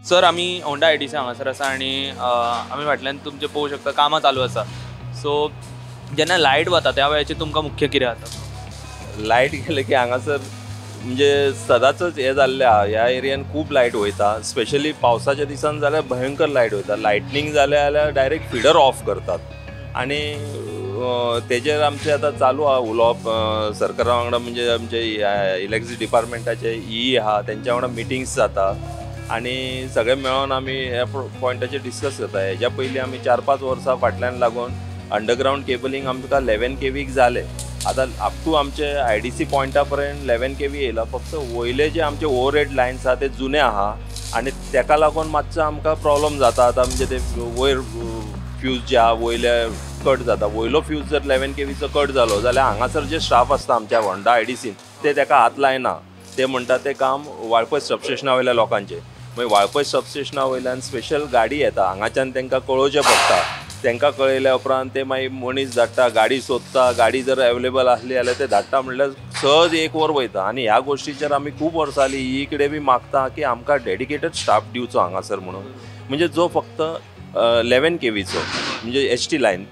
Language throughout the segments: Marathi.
सर आम्ही होंडा आयडीसी हांगासर आसा आनी आमी फाटल्यान तुमचे पळोवंक शकता कामां चालू आसा. सो जेन्ना लायट वता त्या वेळाचेर तुमकां मुख्य कितें जाता? लायट गेले की हांगासर म्हणजे सदांचच हे जाल्लें आहा. ह्या एरियान खूब लायट वयता, स्पेशली पावसाच्या दिसान जाल्यार भयंकर लायट वयता. लायटनींग जालें जाल्यार डायरेक्ट फिडर ऑफ करतात आनी तेजेर आमचें आतां चालू आहा उलोवप सरकारा वांगडा. म्हणजे आमचे इलेक्ट्रिसिटी डिपार्टमेंटाचे आहा तेंच्या वांगडा मिटिंग्स जाता आनी सगळे मेळोन आमी ह्या पॉयंटाचेर डिस्कस करता. हेज्या पयलीं आमी 4-5 वर्सां फाटल्यान लागून अंडरग्रावंड केबलिंग आमकां 11 kV जालें. आतां अप टू आमचे IDC पॉयंटा पर्यंत 11 kV येयला. फक्त वयले जे आमचे ओवरहेड लायन्स आहा ते जुने आहा आनी तेका लागून मातसो आमकां प्रॉब्लम जाता. आतां म्हणजे ते वयर फ्यूज जे आहा वयले कट जाता. वयलो फ्यूज जर 11 kVचो कट जालो जाल्यार हांगासर जे स्टाफ आसता आमच्या होंडा IDCन ते तेका हात लायना. ते म्हणटा ते काम वाळपय सबस्टेशना वयल्या लोकांचे. मागीर वाळपय सबस्टेशना वयल्यान स्पेशल गाडी येता, हांगाच्यान तांकां कळोवचें पडटा. तांकां कळयल्या उपरांत ते मागीर मनीस धाडटा, गाडी सोदता. गाडी जर अवेलेबल आसली जाल्यार ते धाडटा म्हणल्यार सहज 1 वर वयता. आनी ह्या गोश्टीचेर आमी खूब वर्सां जालीं ही कडेन बी मागता की आमकां डेडिकेटेड स्टाफ दिवचो हांगासर म्हणून. म्हणजे जो फक्त 11 kVचो म्हणजे HT लायन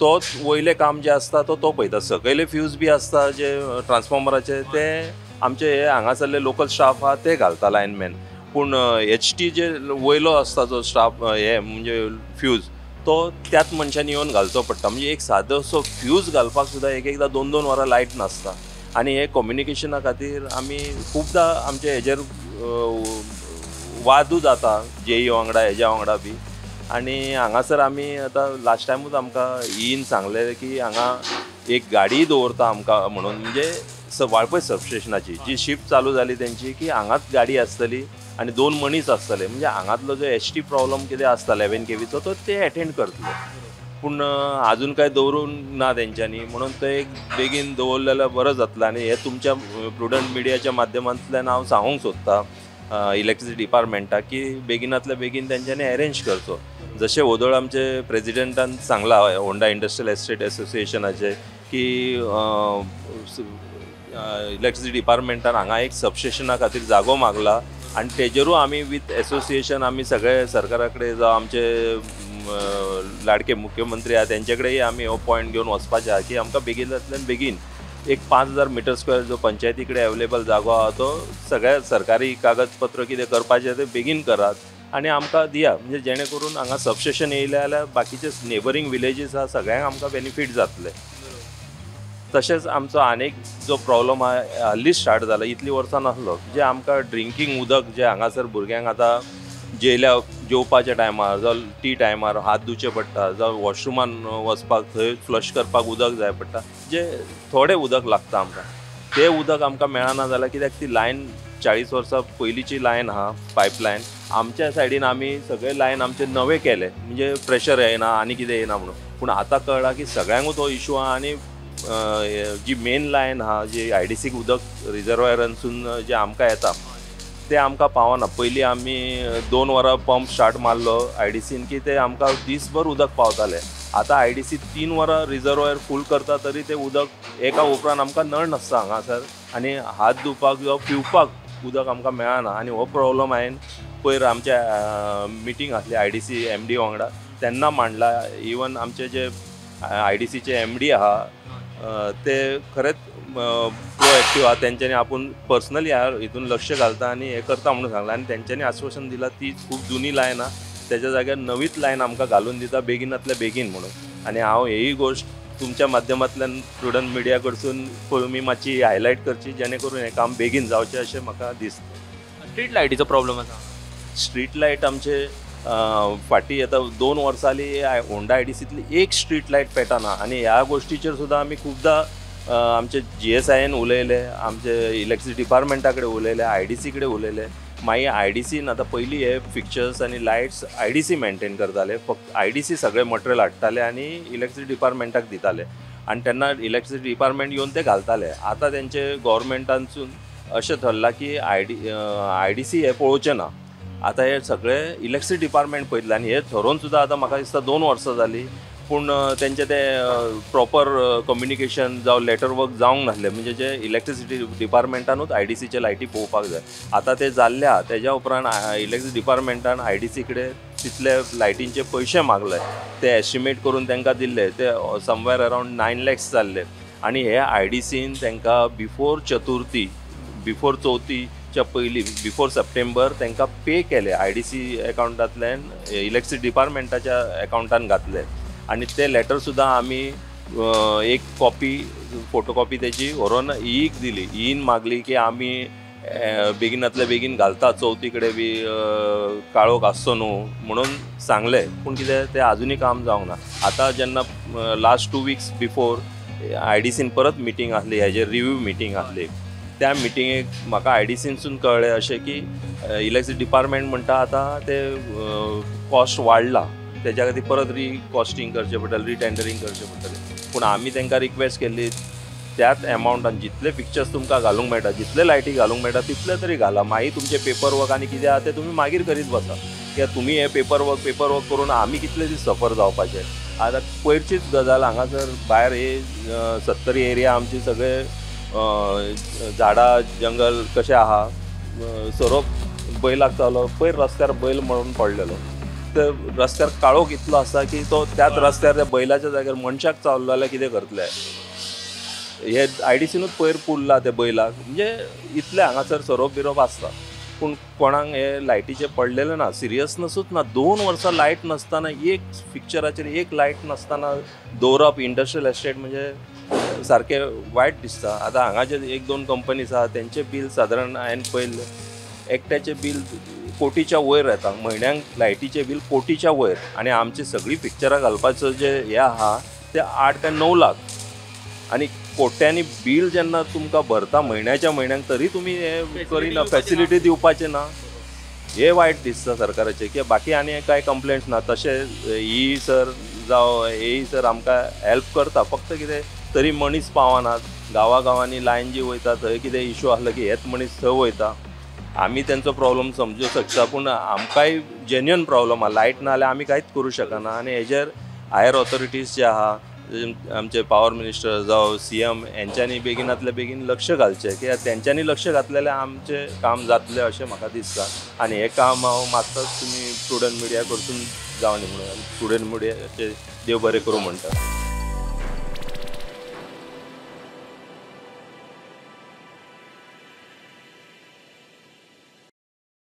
तोच वयले काम जे आसता तो पळयता. सकयले फ्यूज बी आसता जे ट्रान्सफॉर्मराचे ते आमचे हे हांगासरले लोकल स्टाफ आहा ते घालता लायनमॅन. पूण HT जे वयलो आसता जो स्टाफ हे म्हणजे फ्यूज तो त्याच मनशांनी येवन घालचो पडटा. म्हणजे एक सादो असो फ्यूज घालपाक सुद्दां एकदां 2-2 वरां लायट नासता. आनी हे कम्युनिकेशना खातीर आमी खुबदां आमचे हेजेर वादूय जाता JE वांगडा हेज्या वांगडा बी. आनी हांगासर आमी आतां लास्ट टायमूच आमकां ईन सांगलें की हांगा एक गाडी दवरता आमकां म्हणून. म्हणजे वाळपय सबस्टेशनाची जी शिफ्ट चालू जाली तेंची की हांगाच गाडी आसतली आनी 2 मनीस आसतले. म्हणजे हांगातलो जो HT प्रॉब्लम कितें आसता 11 kVचो तो ते एटेंड करतले. पूण आजून कांय दवरूंक ना तेंच्यांनी म्हणून ते एक बेगीन दवरलें जाल्यार बरें जातलें. आनी हे तुमच्या प्रुडंट मिडियाच्या माध्यमांतल्यान हांव सांगूंक सोदतां इलेक्ट्रिसिटी डिपार्टमेंटाक की बेगिनांतल्या बेगीन तेंच्यांनी अरेंज करचो. जशें वोदोळ आमचे प्रेजिडेंटान सांगला होंडा इंडस्ट्रियल एस्टेट असोसिएशनाचे की इलेक्ट्रिसिटी डिपार्टमेंटान हांगा एक सबस्टेशना खातीर जागो मागला आनी तेजेरूय आमी विथ एसोसिएशन आमी सगळे सरकारा कडेन जावं आमचे लाडके मुख्यमंत्री आहा तेंचे कडेन आमी हो पॉयंट घेवन वचपाचे आहा की आमकां बेगिनांतल्यान बेगीन एक 5000 मिटर स्क्वेअर जो पंचायती कडेन अवेलेबल जागो आहा तो सगळ्या सरकारी कागदपत्र कितें करपाचें ते बेगीन करात आनी आमकां दिया. म्हणजे जेणे करून हांगा सबस्टेशन येयलें जाल्यार बाकीचे नेबरींग विलेजीस आहा सगळ्यांक आमकां बेनिफीट जातले. तशेंच आमचो आनीक जो प्रॉब्लम आहा हालींच स्टार्ट जाला, इतलीं वर्सां नासलो, जे आमकां ड्रिंकींग उदक जे हांगासर भुरग्यांक आतां जेवपाच्या टायमार जावं टी टायमार हात धुवचे पडटा जावं वॉशरुमान वचपाक थंय फ्लश करपाक उदक जाय पडटा, जे थोडें उदक लागता आमकां तें उदक आमकां मेळना जाल्यार कित्याक ती लायन 40 वर्सां पयलींची लायन आहा पायपलायन. आमच्या सायडीन आमी सगळे लायन आमचे नवे केले म्हणजे प्रेशर येना आनी कितें येना म्हणून. पूण आतां कळ्ळां की सगळ्यांकूच हो इशू आहा आनी जी मेन लायन आहा जी IDCक उदक रिजर्वायरांसून जे आमकां येता ते आमकां पावना. पयलीं आमी 2 वरां पंप स्टार्ट मारलो IDCन की ते आमकां दिसभर उदक पावतालें. आतां IDC 3 वरां रिजर्वायर फूल करता तरी ते उदक एका उपरांत आमकां नळ नासता हांगासर आनी हात धुवपाक जावं पिवपाक उदक आमकां मेळना. आनी हो प्रॉब्लम हांवें पयर आमच्या मिटींग आसली IDC MD वांगडा तेन्ना मांडला. इवन आमचे जे IDCचे MD आहा ते खरेंच प्रोएक्टीव आहा. तेंच्यांनी आपूण पर्सनली हितून लक्ष घालता आनी हें करता म्हणून सांगलां आनी तेंच्यांनी आश्वासन दिलां ती खूब जुनी लायन आहा तेज्या जाग्यार नवीच लायन आमकां घालून दिता बेगिनांतल्या बेगीन म्हणून. आनी हांव हेही गोश्ट तुमच्या माध्यमांतल्यान प्रुडंट मिडिया कडसून तुमी मातशी हायलायट करची जेणे करून हें काम बेगीन जावचें अशें म्हाका दिसता. स्ट्रीट लायटीचो प्रॉब्लम आसा? स्ट्रीट लायट आमचे फाटीं आतां 2 वर्सां जालीं होंडा IDCतली एक स्ट्रीट लायट पेटना आनी ह्या गोश्टीचेर सुद्दां आमी खुबदां आमचे GSIन उलयले, आमचे इलेक्ट्रिसिटी डिपार्टमेंटा कडेन उलयले, IDC कडेन उलयले. मागीर IDCन आतां पयलीं हे फिक्चर्स आनी लायट्स IDC मेंटेन करताले. फक्त IDC सगळें मटेरियल हाडटाले आनी इलेक्ट्रिसिटी डिपार्टमेंटाक दिताले आनी तेन्ना इलेक्ट्रिसिटी डिपार्टमेंट येवन ते घालताले. आतां तेंचे गव्हर्मेंटानसून अशें थरलां की IDC हे पळोवचें ना. आतां हे सगळे इलेक्ट्रिसिटी डिपार्टमेंट पळयतले आनी हे ठरोवन सुद्दां आतां म्हाका दिसता 2 वर्सां जालीं पूण तेंचे ते प्रॉपर कम्युनिकेशन जावं लेटर वर्क जावंक नासलें म्हणजे जे इलेक्ट्रिसिटी डिपार्टमेंटानूच IDCचे लायटी पळोवपाक जाय आतां ते जाल्ल्या तेज्या उपरांत इलेक्ट्रिसिटी डिपार्टमेंटान IDC कडेन तितले लायटींचे पयशे मागले ते एस्टिमेट करून तांकां दिल्ले ते समवेअर अरावंड 9 lakhs जाल्ले आनी हे IDCन तांकां बिफोर चवथीच्या पयलीं बिफोर सप्टेंबर तांकां पे केले IDC अकावंटांतल्यान इलेक्ट्रिसिटी डिपार्टमेंटाच्या अकावंटान घातले आनी ते लेटर सुद्दां आमी एक कॉपी फोटोकॉपी तेजी व्हरून ईक दिली ईन मागली की आमी बेगिनांतले बेगीन घालता चवथी कडेन बी काळोख आसचो न्हू म्हणून सांगले पूण कितें तें आजुनूय काम जावंक ना आतां जेन्ना लास्ट 2 weeks बिफोर IDCन परत मिटींग आसली हेजेर रिव्यू मिटींग आसली त्या मिटिंगेक म्हाका IDCनसून कळ्ळें अशें की इलेक्ट्रिसिटी डिपार्टमेंट म्हणटा आतां ते कॉस्ट वाडला तेज्या खातीर परत कॉस्टिंग करचें पडटलें रिटेंडरींग करचें पडटलें पूण आमी तांकां रिक्वेस्ट केल्ली त्याच एमावंटान जितले पिक्चर्स तुमकां घालूंक मेळटा जितले लायटी घालूंक मेळटा तितले तरी घाला मागीर तुमचे पेपर वर्क आनी कितें आहा तें तुमी मागीर करीत बसा कित्याक तुमी हे पेपर वर्क करून आमी कितले दीस सफर जावपाचे आतां पयरचीच गजाल हांगासर भायर हे 70 एरिया आमचे सगळे झाडां जंगल कशें आहा सोरोप बैलाक चावलो पयर रस्त्यार बैल म्हणून पडलेलो तर रस्त्यार काळोख इतलो आसा की तो त्याच रस्त्यार त्या बैलाच्या जाग्यार मनशाक चावलो जाल्यार कितें करतले हे IDCनूच पयर पुरला ते बैलाक म्हणजे इतले हांगासर सोरोप बिरोप आसता पूण कोणाक हे लायटीचे पडलेले ना सिरियसनसूच ना 2 वर्सां लायट नासतना एक पिक्चराचेर एक लायट नासतना दवरप इंडस्ट्रियल एस्टेट म्हणजे सारकें वायट दिसता आतां हांगा जे 1-2 कंपनीज आहा तेंचे बील सादारण हांवें पळयल्ले एकट्याचे बील कोटीच्या वयर येता म्हयन्याक लायटीचे बील कोटीच्या वयर आनी आमची सगळीं पिक्चरां घालपाचो जे हे आहा ते 8 ते 9 लाख आनी कोट्यांनी बील जेन्ना तुमकां भरता म्हयन्याक तरी तुमी हे करिना फॅसिलिटी दिवपाचे ना हे वायट दिसता सरकाराचे की बाकी आनी कांय कंप्लेंट्स ना तशें ही सर जावं हे सर आमकां हेल्प करता फक्त कितें तरी मनीस पावनात गांवांनी लायन जी वयता थंय कितें इशू आसलो की हेच मनीस थंय वयता आमी तेंचो प्रॉब्लम समजूंक शकता पूण आमकांय जेन्युअन प्रॉब्लम आहा लायट ना जाल्यार आमी कांयच करूं शकना आनी हेजेर हायर ऑथॉरिटीज जे आहा आमचे पावर मिनिस्टर जावं CM हेंच्यांनी बेगिनांतले बेगीन लक्ष घालचें कित्याक तेंच्यांनी लक्ष घातलेलें आमचें काम जातलें अशें म्हाका दिसता आनी हें काम हांव मागताच तुमी स्टुडंट मिडिया कडसून जावं न्ही म्हणून स्टुडंट मिडियाचे देव बरें करूं म्हणटा